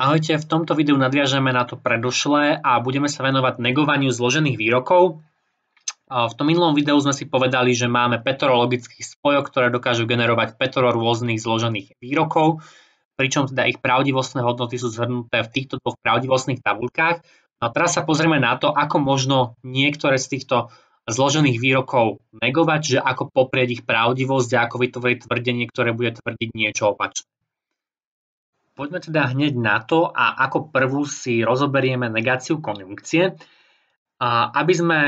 Ahojte, v tomto videu nadviažeme na to predošlé a budeme sa venovať negovaniu zložených výrokov. V tom minulom videu sme si povedali, že máme pätorologických spojok, ktoré dokážu generovať pätoro rôznych zložených výrokov, pričom teda ich pravdivostné hodnoty sú zhrnuté v týchto dvoch pravdivostných tabuľkách. A teraz sa pozrieme na to, ako možno niektoré z týchto zložených výrokov negovať, že ako poprieť ich pravdivosť a ako vytvoriť tvrdenie, ktoré bude tvrdiť niečo opačné. Poďme teda hneď na to a ako prvú si rozoberieme negáciu konjunkcie. Aby sme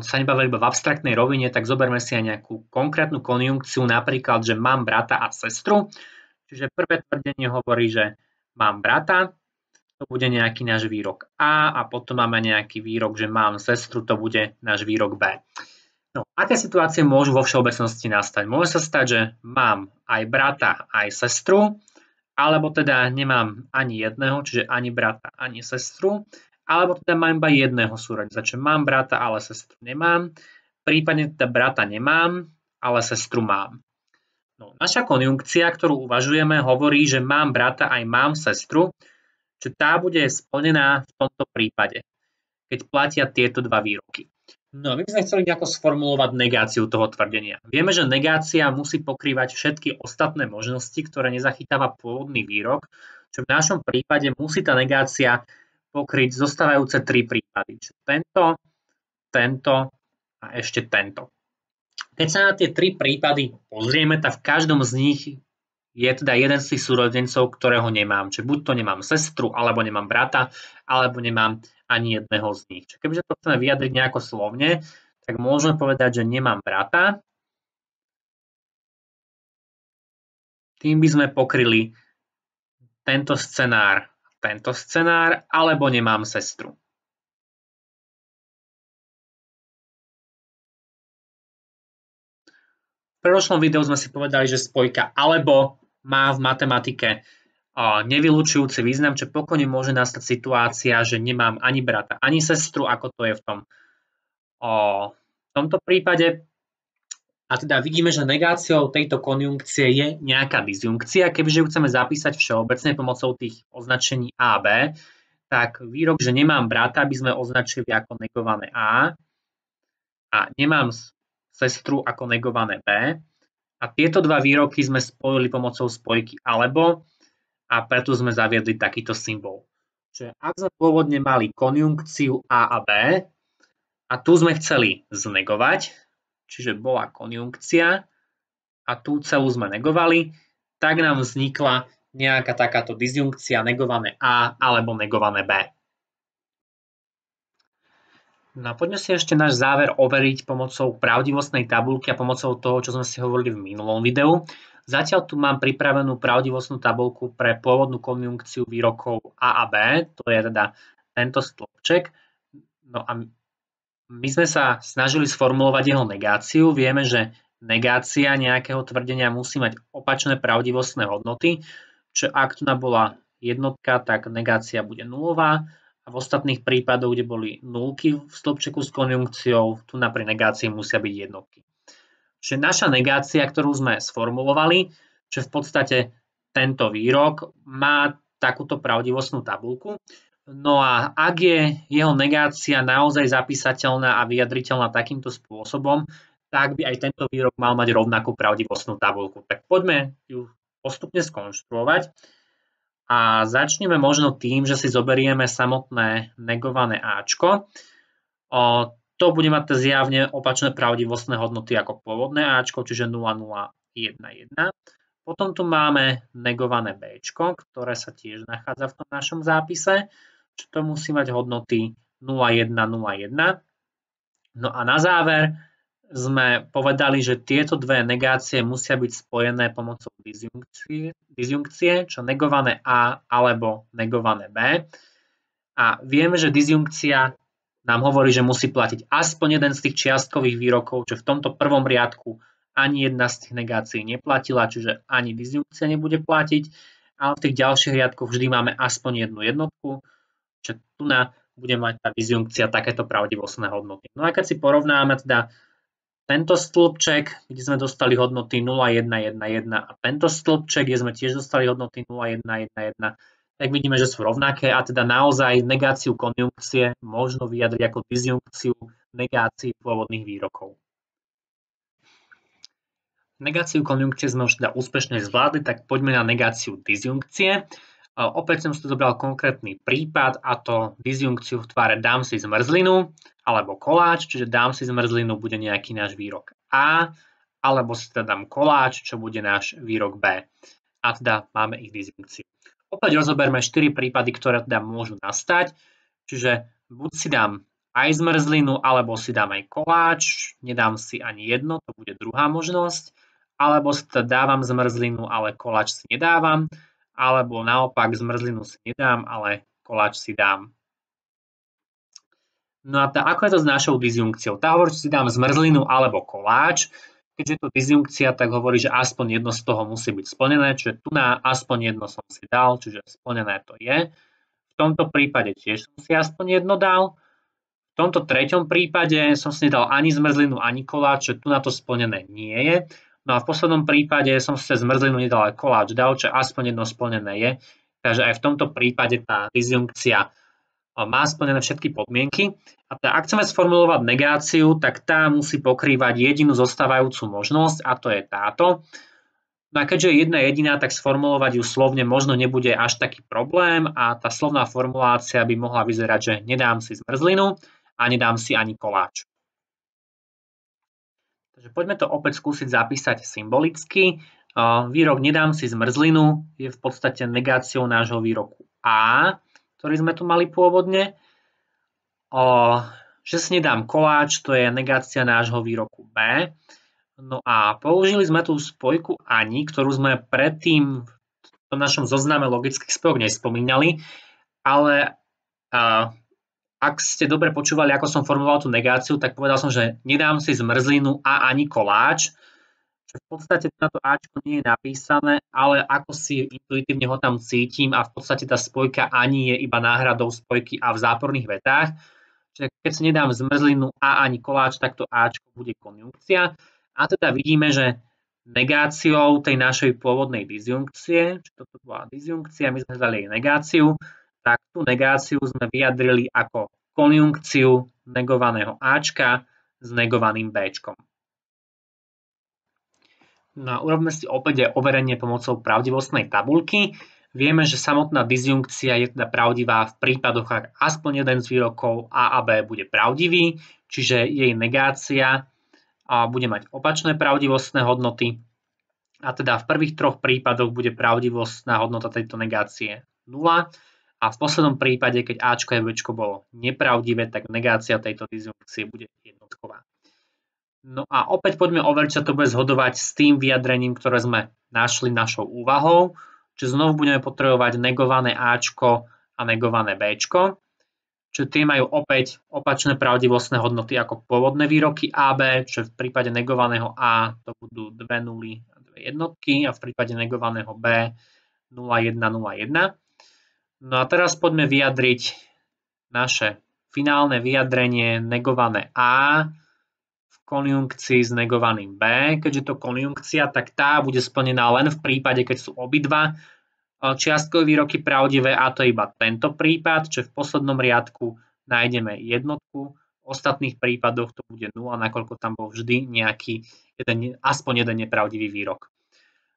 sa nebavili iba v abstraktnej rovine, tak zoberme si aj nejakú konkrétnu konjunkciu, napríklad, že mám brata a sestru. Čiže prvé tvrdenie hovorí, že mám brata, to bude nejaký náš výrok A a potom máme nejaký výrok, že mám sestru, to bude náš výrok B. No, aké situácie môžu vo všeobecnosti nastať? Môže sa stať, že mám aj brata, aj sestru, alebo teda nemám ani jedného, čiže ani brata, ani sestru, alebo teda mám iba jedného súrodenca, čiže mám brata, ale sestru nemám, prípadne teda brata nemám, ale sestru mám. No, naša konjunkcia, ktorú uvažujeme, hovorí, že mám brata aj mám sestru, čiže tá bude splnená v tomto prípade, keď platia tieto dva výroky. No, my by sme chceli nejako sformulovať negáciu toho tvrdenia. Vieme, že negácia musí pokrývať všetky ostatné možnosti, ktoré nezachytáva pôvodný výrok, čo v našom prípade musí tá negácia pokryť zostávajúce tri prípady. Čiže tento a ešte tento. Keď sa na tie tri prípady pozrieme, tak v každom z nich je teda jeden z tých súrodencov, ktorého nemám. Čiže buď to nemám sestru, alebo nemám brata, alebo nemám ani jedného z nich. Čiže kebyže to chceme vyjadriť nejako slovne, tak môžeme povedať, že nemám brata. Tým by sme pokryli tento scenár, alebo nemám sestru. V predošlom videu sme si povedali, že spojka alebo má v matematike nevylučujúci význam, čo pokojne môže nastať situácia, že nemám ani brata, ani sestru, ako to je v tomto prípade. A teda vidíme, že negáciou tejto konjunkcie je nejaká disjunkcia. Kebyže ju chceme zapísať všeobecne pomocou tých označení A a B, tak výrok, že nemám brata, by sme označili ako negované A a nemám sestru ako negované B. A tieto dva výroky sme spojili pomocou spojky alebo a preto sme zaviedli takýto symbol. Čiže ak sme pôvodne mali konjunkciu A a B a tu sme chceli znegovať, čiže bola konjunkcia a tu celú sme negovali, tak nám vznikla nejaká takáto disjunkcia negované A alebo negované B. No a poďme si ešte náš záver overiť pomocou pravdivostnej tabuľky a pomocou toho, čo sme si hovorili v minulom videu. Zatiaľ tu mám pripravenú pravdivostnú tabuľku pre pôvodnú konjunkciu výrokov A a B, to je teda tento stĺpček. No a my sme sa snažili sformulovať jeho negáciu. Vieme, že negácia nejakého tvrdenia musí mať opačné pravdivostné hodnoty, čo ak tu bola jednotka, tak negácia bude nulová a v ostatných prípadoch, kde boli nulky v stĺpčeku s konjunkciou, tu pri negácii musia byť jednotky. Čiže naša negácia, ktorú sme sformulovali, že v podstate tento výrok má takúto pravdivostnú tabuľku. No a ak je jeho negácia naozaj zapísateľná a vyjadriteľná takýmto spôsobom, tak by aj tento výrok mal mať rovnakú pravdivostnú tabuľku. Tak poďme ju postupne skonštruovať a začneme možno tým, že si zoberieme samotné negované Ačko. To bude mať zjavne opačné pravdivostné hodnoty ako pôvodné Ačko, čiže 0, 0, 1, 1. Potom tu máme negované Bčko, ktoré sa tiež nachádza v tom našom zápise, čo to musí mať hodnoty 0, 1, 0, 1. No a na záver sme povedali, že tieto dve negácie musia byť spojené pomocou disjunkcie, čo negované A alebo negované B. A vieme, že disjunkcia nám hovorí, že musí platiť aspoň jeden z tých čiastkových výrokov, čo v tomto prvom riadku ani jedna z tých negácií neplatila, čiže ani disjunkcia nebude platiť, ale v tých ďalších riadkoch vždy máme aspoň jednu jednotku, čo tu bude mať tá disjunkcia takéto pravdivostné hodnoty. No a keď si porovnáme teda tento stĺpček, kde sme dostali hodnoty 0, 1, 1, 1 a tento stĺpček, kde sme tiež dostali hodnoty 0, 1, 1, 1, tak vidíme, že sú rovnaké a teda naozaj negáciu konjunkcie možno vyjadriť ako disjunkciu negácií pôvodných výrokov. Negáciu konjunkcie sme už teda úspešne zvládli, tak poďme na negáciu disjunkcie. Opäť som si zobral konkrétny prípad, a to disjunkciu v tvare dám si zmrzlinu alebo koláč, čiže dám si zmrzlinu bude nejaký náš výrok A, alebo si teda dám koláč, čo bude náš výrok B. A teda máme ich disjunkciu. Opäť rozoberme 4 prípady, ktoré teda môžu nastať, čiže buď si dám aj zmrzlinu, alebo si dám aj koláč, nedám si ani jedno, to bude druhá možnosť, alebo si teda dávam zmrzlinu, ale koláč si nedávam, alebo naopak zmrzlinu si nedám, ale koláč si dám. No a ako je to s našou disjunkciou? Tá hovorí, že si dám zmrzlinu alebo koláč. Keďže je to disjunkcia, tak hovorí, že aspoň jedno z toho musí byť splnené, čiže tu na aspoň jedno som si dal, čiže splnené to je. V tomto prípade tiež som si aspoň jedno dal. V tomto treťom prípade som si nedal ani zmrzlinu, ani koláč, čiže tu na to splnené nie je. No a v poslednom prípade som si zmrzlinu nedal aj koláč dal, čiže aspoň jedno splnené je. Takže aj v tomto prípade tá disjunkcia má splnené všetky podmienky. A ak chceme sformulovať negáciu, tak tá musí pokrývať jedinú zostávajúcu možnosť, a to je táto. No a keďže je jedna jediná, tak sformulovať ju slovne možno nebude až taký problém a tá slovná formulácia by mohla vyzerať, že nedám si zmrzlinu a nedám si ani koláč. Takže poďme to opäť skúsiť zapísať symbolicky. Výrok nedám si zmrzlinu je v podstate negáciou nášho výroku A, ktorý sme tu mali pôvodne. Že si nedám koláč, to je negácia nášho výroku B. No a použili sme tú spojku ani, ktorú sme predtým v tom našom zozname logických spojok nespomínali, ale ak ste dobre počúvali, ako som formuloval tú negáciu, tak povedal som, že nedám si zmrzlinu a ani koláč, čo v podstate na to Ačko nie je napísané, ale ako si intuitívne ho tam cítim a v podstate tá spojka ani je iba náhradou spojky a v záporných vetách. Čiže keď si nedám zmrzlinu a ani koláč, tak to Ačko bude konjunkcia. A teda vidíme, že negáciou tej našej pôvodnej disjunkcie, či toto bola disjunkcia, my sme dali jej negáciu, tak tú negáciu sme vyjadrili ako konjunkciu negovaného Ačka s negovaným Bčkom. No a urobme si opäť overenie pomocou pravdivostnej tabuľky. Vieme, že samotná disjunkcia je teda pravdivá v prípadoch, ak aspoň jeden z výrokov A a B bude pravdivý, čiže jej negácia bude mať opačné pravdivostné hodnoty. A teda v prvých troch prípadoch bude pravdivostná hodnota tejto negácie 0. A v poslednom prípade, keď Ačko a Bčko bolo nepravdivé, tak negácia tejto disjunkcie bude jednotková. No a opäť poďme overiť, čo to bude zhodovať s tým vyjadrením, ktoré sme našli našou úvahou. Čiže znovu budeme potrebovať negované Ačko a negované Bčko. Čiže tie majú opäť opačné pravdivostné hodnoty ako pôvodné výroky A, B, čiže v prípade negovaného A to budú 2 nuly a 2 jednotky a v prípade negovaného B 0, 1, 0, 1. No a teraz poďme vyjadriť naše finálne vyjadrenie negované A v konjunkcii s negovaným B. Keďže to konjunkcia, tak tá bude splnená len v prípade, keď sú obidva čiastkové výroky pravdivé, a to je iba tento prípad, čiže v poslednom riadku nájdeme jednotku, v ostatných prípadoch to bude 0, nakoľko tam bol vždy nejaký aspoň jeden nepravdivý výrok.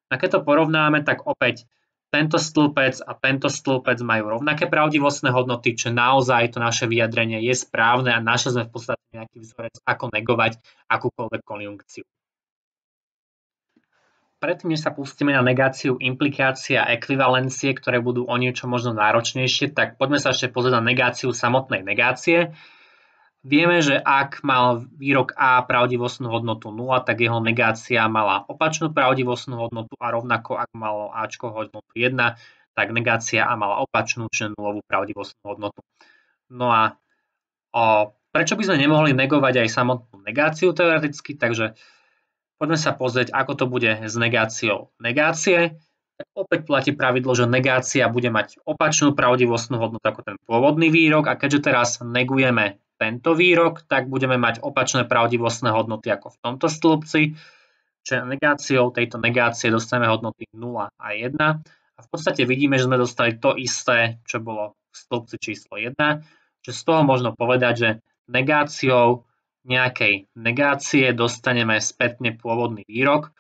A keď to porovnáme, tak opäť tento stĺpec a tento stĺpec majú rovnaké pravdivostné hodnoty, čiže naozaj to naše vyjadrenie je správne a našli sme v podstate nejaký vzorec, ako negovať akúkoľvek konjunkciu. Predtým, než sa pustíme na negáciu implikácie a ekvivalencie, ktoré budú o niečo možno náročnejšie, tak poďme sa ešte pozrieť na negáciu samotnej negácie. Vieme, že ak mal výrok A pravdivostnú hodnotu 0, tak jeho negácia mala opačnú pravdivostnú hodnotu a rovnako ak malo Ačko hodnotu 1, tak negácia A mala opačnú, čiže nulovú pravdivostnú hodnotu. No a prečo by sme nemohli negovať aj samotnú negáciu teoreticky? Takže poďme sa pozrieť, ako to bude s negáciou negácie. Tak opäť platí pravidlo, že negácia bude mať opačnú pravdivostnú hodnotu ako ten pôvodný výrok a keďže teraz negujeme tento výrok, tak budeme mať opačné pravdivostné hodnoty ako v tomto stĺpci. Čiže negáciou tejto negácie dostaneme hodnoty 0 a 1 A v podstate vidíme, že sme dostali to isté, čo bolo v stĺpci číslo 1, že z toho možno povedať, že negáciou nejakej negácie dostaneme spätne pôvodný výrok,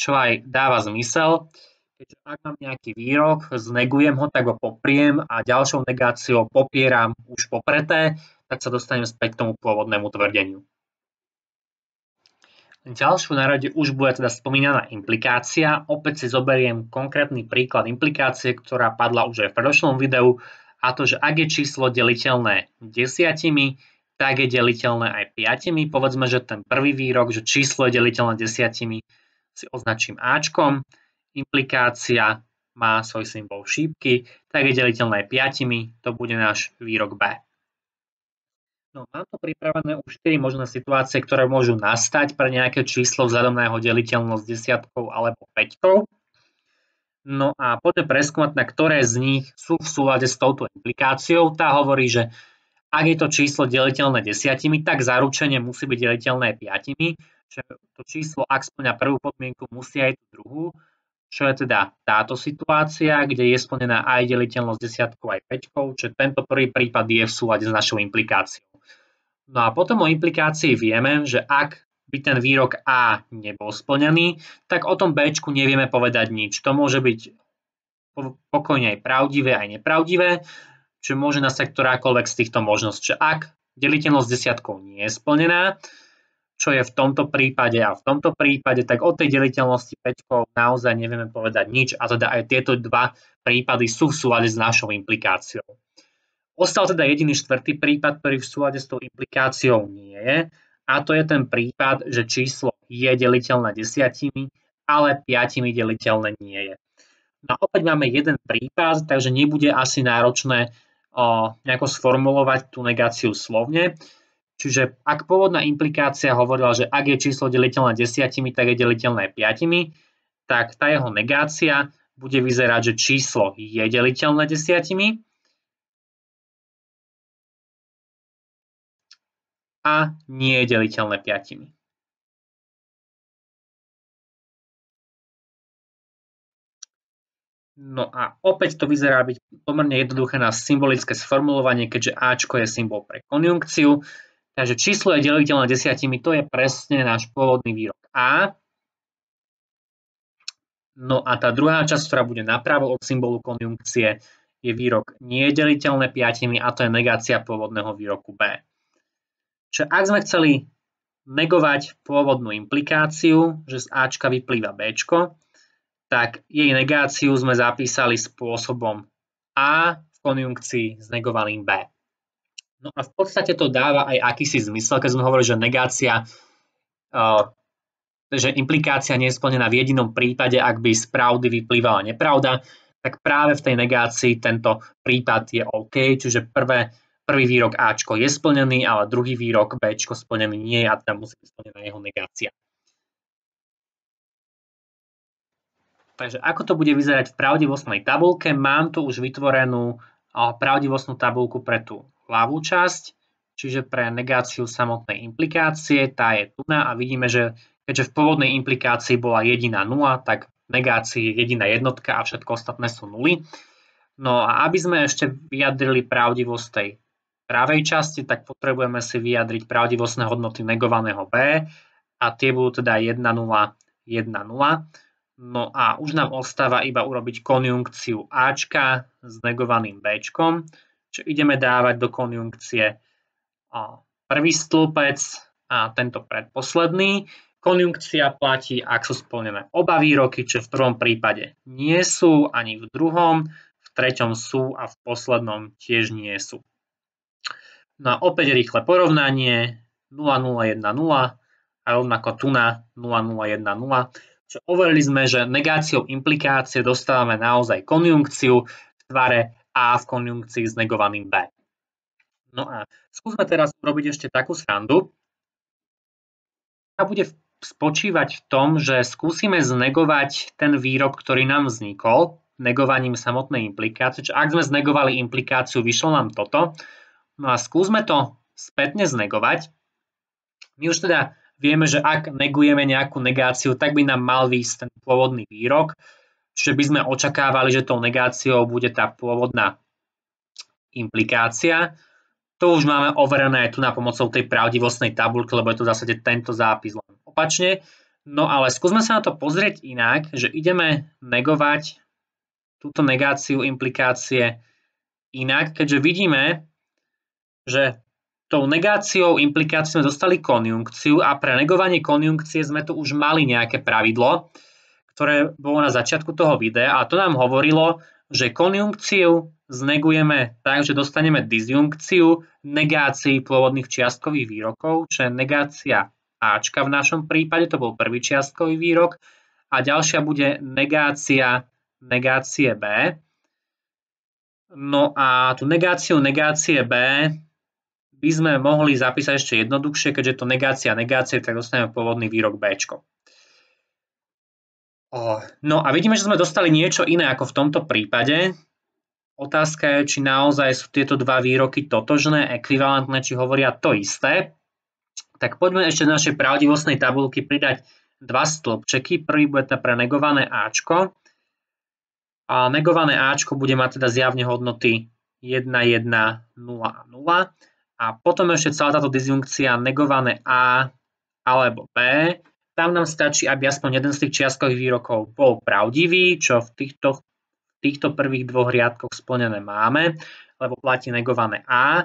čo aj dáva zmysel. Keďže ak mám nejaký výrok, znegujem ho, tak ho popriem a ďalšou negáciou popieram už popreté, tak sa dostanem späť k tomu pôvodnému tvrdeniu. Ďalšiu na rade už bude teda spomínaná implikácia. Opäť si zoberiem konkrétny príklad implikácie, ktorá padla už aj v predošlom videu, a to, že ak je číslo deliteľné 10, tak je deliteľné aj 5. Povedzme, že ten prvý výrok, že číslo je deliteľné 10, si označím Ačkom. Implikácia má svoj symbol šípky, tak je deliteľné 5, to bude náš výrok B. No, mám tu pripravené už 4 možné situácie, ktoré môžu nastať pre nejaké číslo vzhľadom na jeho deliteľnosť 10 alebo 5. No a poďme preskúmať, na ktoré z nich sú v súlade s touto implikáciou. Tá hovorí, že ak je to číslo deliteľné 10, tak zaručene musí byť deliteľné 5. Čiže to číslo, ak spĺňa prvú podmienku, musí aj tú druhú. Čo je teda táto situácia, kde je splnená aj deliteľnosť 10 aj 5, čiže tento prvý prípad je v súlade s našou implikáciou. No a potom o implikácii vieme, že ak by ten výrok A nebol splnený, tak o tom B nevieme povedať nič. To môže byť pokojne aj pravdivé, aj nepravdivé, čiže môže nastať ktorákoľvek z týchto možností. Ak deliteľnosť 10 nie je splnená, čo je v tomto prípade a v tomto prípade, tak o tej deliteľnosti 5 naozaj nevieme povedať nič a teda aj tieto dva prípady sú v súlade s našou implikáciou. Ostal teda jediný štvrtý prípad, ktorý v súlade s tou implikáciou nie je, a to je ten prípad, že číslo je deliteľné 10, ale 5 deliteľné nie je. No a opäť máme jeden prípad, takže nebude asi náročné nejako sformulovať tú negáciu slovne. Čiže ak pôvodná implikácia hovorila, že ak je číslo deliteľné 10, tak je deliteľné 5, tak tá jeho negácia bude vyzerať, že číslo je deliteľné 10 a nie je deliteľné 5. No a opäť to vyzerá byť pomerne jednoduché na symbolické sformulovanie, keďže Ačko je symbol pre konjunkciu. Takže číslo je deliteľné 10, to je presne náš pôvodný výrok A. No a tá druhá časť, ktorá bude napravo od symbolu konjunkcie, je výrok nie je deliteľné 5 a to je negácia pôvodného výroku B. Čiže ak sme chceli negovať pôvodnú implikáciu, že z Ačka vyplýva Bčko, tak jej negáciu sme zapísali spôsobom A v konjunkcii s negovaným B. No a v podstate to dáva aj akýsi zmysel, keď sme hovorili, že negácia, že implikácia nie je splnená v jedinom prípade, ak by z pravdy vyplývala nepravda, tak práve v tej negácii tento prípad je OK, čiže prvý výrok Ačko je splnený, ale druhý výrok Bčko splnený nie je a tam musí byť splnená jeho negácia. Takže ako to bude vyzerať v pravdivostnej tabuľke? Mám tu už vytvorenú pravdivostnú tabuľku pre tú ľavú časť, čiže pre negáciu samotnej implikácie, tá je tu a vidíme, že keďže v pôvodnej implikácii bola jediná 0, tak v negácii je jediná jednotka a všetko ostatné sú nuly. No a aby sme ešte vyjadrili pravdivosť tej pravej časti, tak potrebujeme si vyjadriť pravdivostné hodnoty negovaného B a tie budú teda 1, 0, 1, 0. No a už nám ostáva iba urobiť konjunkciu Ačka s negovaným Bčkom, čiže ideme dávať do konjunkcie prvý stĺpec a tento predposledný. Konjunkcia platí, ak sú splnené oba výroky, čiže v prvom prípade nie sú, ani v druhom, v treťom sú a v poslednom tiež nie sú. No a opäť rýchle porovnanie 0, 0, 1, 0 a rovnako tu na 0, 0, 1, 0. Čiže overili sme, že negáciou implikácie dostávame naozaj konjunkciu v tvare A v konjunkcii s negovaným B. No a skúsme teraz urobiť ešte takú srandu. A bude spočívať v tom, že skúsime znegovať ten výrok, ktorý nám vznikol negovaním samotnej implikácie. Čiže ak sme znegovali implikáciu, vyšlo nám toto. No a skúsme to spätne znegovať. My už teda vieme, že ak negujeme nejakú negáciu, tak by nám mal výjsť ten pôvodný výrok, Čiže by sme očakávali, že tou negáciou bude tá pôvodná implikácia. To už máme overené aj tu na pomocou tej pravdivostnej tabuľky, lebo je to v zásade tento zápis len opačne. No ale skúsme sa na to pozrieť inak, že ideme negovať túto negáciu implikácie inak, keďže vidíme, že tou negáciou implikácií sme dostali konjunkciu a pre negovanie konjunkcie sme tu už mali nejaké pravidlo, ktoré bolo na začiatku toho videa a to nám hovorilo, že konjunkciu znegujeme tak, že dostaneme disjunkciu negácií pôvodných čiastkových výrokov, čo je negácia Ačka v našom prípade, to bol prvý čiastkový výrok, a ďalšia bude negácie B. No a tú negáciu negácie B by sme mohli zapísať ešte jednoduchšie, keďže to negácia negácie, tak dostaneme pôvodný výrok Bčko. No a vidíme, že sme dostali niečo iné ako v tomto prípade. Otázka je, či naozaj sú tieto dva výroky totožné, ekvivalentné, či hovoria to isté. Tak poďme ešte do našej pravdivostnej tabuľky pridať dva stĺpčeky. Prvý bude pre negované Ačko. A negované Ačko bude mať teda zjavne hodnoty 1, 1, 0 a 0. A potom ešte celá táto disjunkcia negované A alebo B. Tam nám stačí, aby aspoň jeden z tých čiastkových výrokov bol pravdivý, čo v týchto prvých dvoch riadkoch splnené máme, lebo platí negované A.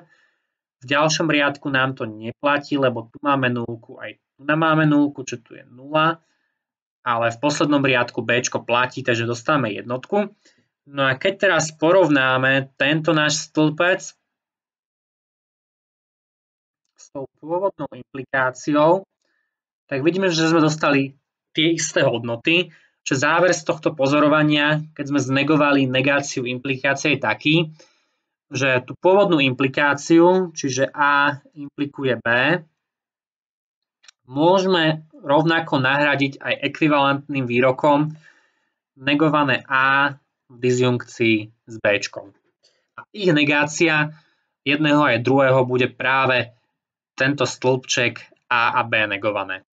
V ďalšom riadku nám to neplatí, lebo tu máme nulku, aj tu máme nulku, čo tu je 0. Ale v poslednom riadku Bčko platí, takže dostávame jednotku. No a keď teraz porovnáme tento náš stĺpec s tou pôvodnou implikáciou, tak vidíme, že sme dostali tie isté hodnoty, že záver z tohto pozorovania, keď sme znegovali negáciu implikácie, je taký, že tú pôvodnú implikáciu, čiže A implikuje B, môžeme rovnako nahradiť aj ekvivalentným výrokom negované A v disjunkcii s Bčkom. A ich negácia jedného aj druhého bude práve tento stĺpček A a B negované.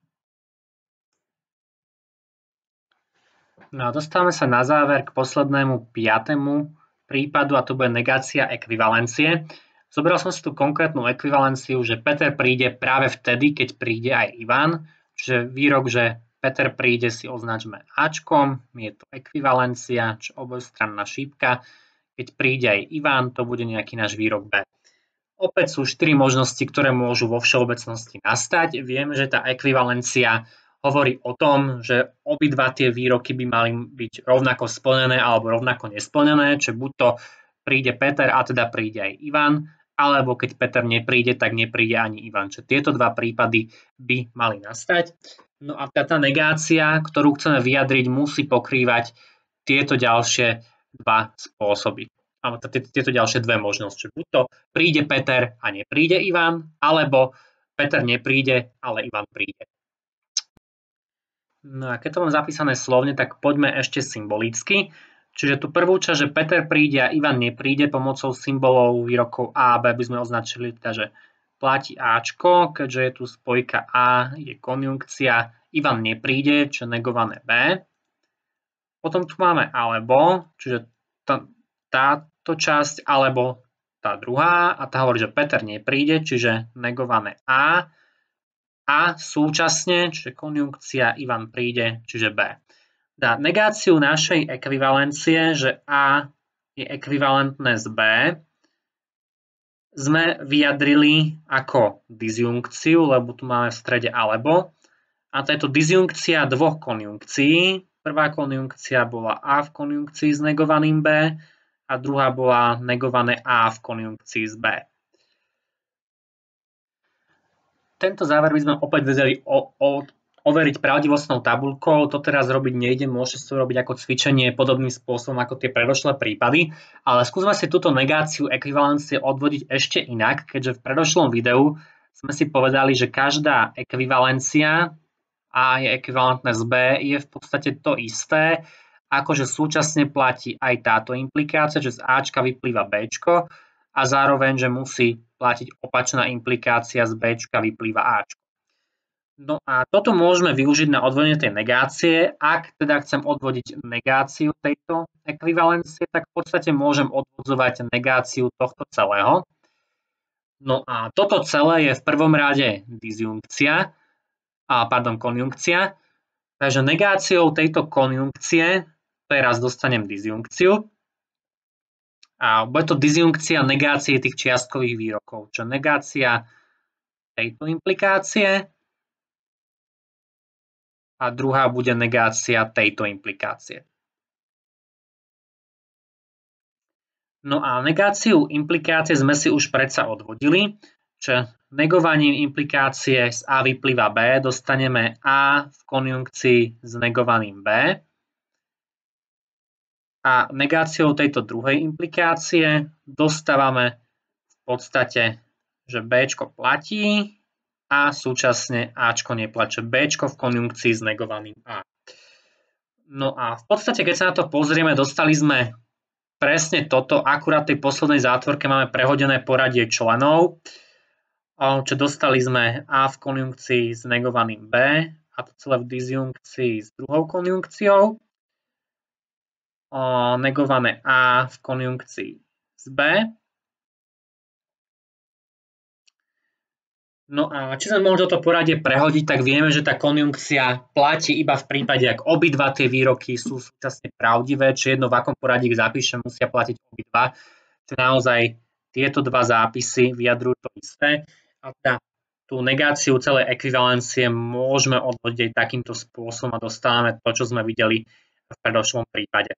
No a dostávame sa na záver k poslednému 5. prípadu a to bude negácia ekvivalencie. Zobral som si tú konkrétnu ekvivalenciu, že Peter príde práve vtedy, keď príde aj Ivan. Čiže výrok, že Peter príde, si označme Ačkom, je to ekvivalencia, čo obojstranná šípka. Keď príde aj Ivan, to bude nejaký náš výrok B. Opäť sú 4 možnosti, ktoré môžu vo všeobecnosti nastať. Vieme, že tá ekvivalencia hovorí o tom, že obidva tie výroky by mali byť rovnako splnené alebo rovnako nesplnené, čiže buď to príde Peter a teda príde aj Ivan, alebo keď Peter nepríde, tak nepríde ani Ivan. Čiže tieto dva prípady by mali nastať. No a tá negácia, ktorú chceme vyjadriť, musí pokrývať tieto ďalšie dva spôsoby. Alebo tieto ďalšie dve možnosti. Čiže buď to príde Peter a nepríde Ivan, alebo Peter nepríde, ale Ivan príde. No a keď to mám zapísané slovne, tak poďme ešte symbolicky. Čiže tú prvú časť, že Peter príde a Ivan nepríde, pomocou symbolov výrokov A a B by sme označili, teda, že platí Ačko, keďže je tu spojka A, je konjunkcia, Ivan nepríde, čo je negované B. Potom tu máme alebo, čiže táto časť, alebo tá druhá, a tá hovorí, že Peter nepríde, čiže negované A. A súčasne, čiže konjunkcia Ivan príde, čiže B. Dá negáciu našej ekvivalencie, že A je ekvivalentné s B, sme vyjadrili ako disjunkciu, lebo tu máme v strede alebo. A to je to disjunkcia dvoch konjunkcií. Prvá konjunkcia bola A v konjunkcii s negovaným B a druhá bola negované A v konjunkcii s B. Tento záver by sme opäť vedeli overiť pravdivostnou tabuľkou. To teraz robiť nejde, môžete to robiť ako cvičenie podobným spôsobom ako tie predošlé prípady, ale skúsme si túto negáciu ekvivalencie odvodiť ešte inak, keďže v predošlom videu sme si povedali, že každá ekvivalencia A je ekvivalentné s B je v podstate to isté, akože súčasne platí aj táto implikácia, že z Ačka vyplýva Bčko a zároveň, že musí platiť opačná implikácia z Bčka vyplýva Ačko. No a toto môžeme využiť na odvodenie tej negácie. Ak teda chcem odvodiť negáciu tejto ekvivalencie, tak v podstate môžem odvodzovať negáciu tohto celého. No a toto celé je v prvom rade konjunkcia. Takže negáciou tejto konjunkcie teraz dostanem disjunkciu. A bude to disjunkcia negácie tých čiastkových výrokov. Čo negácia tejto implikácie a druhá bude negácia tejto implikácie. No a negáciu implikácie sme si už predsa odvodili, že negovaním implikácie z A vyplýva B, dostaneme A v konjunkcii s negovaným B. A negáciou tejto druhej implikácie dostávame v podstate, že Bčko platí a súčasne Ačko neplatí. Bčko v konjunkcii s negovaným A. No a v podstate, keď sa na to pozrieme, dostali sme presne toto, akurát v tej poslednej zátvorke máme prehodené poradie členov, čo dostali sme A v konjunkcii s negovaným B a to celé v disjunkcii s druhou konjunkciou. Negované A v konjunkcii s B. No a či sme mohli toto poradie prehodiť, tak vieme, že tá konjunkcia platí iba v prípade, ak obidva tie výroky sú súčasne pravdivé, či jedno v akom poradí ich zapíšem, musia platiť obidva. Čiže naozaj tieto dva zápisy vyjadrujú to isté. A teda tú negáciu celej ekvivalencie môžeme odvodiť takýmto spôsobom a dostávame to, čo sme videli v predošlom prípade.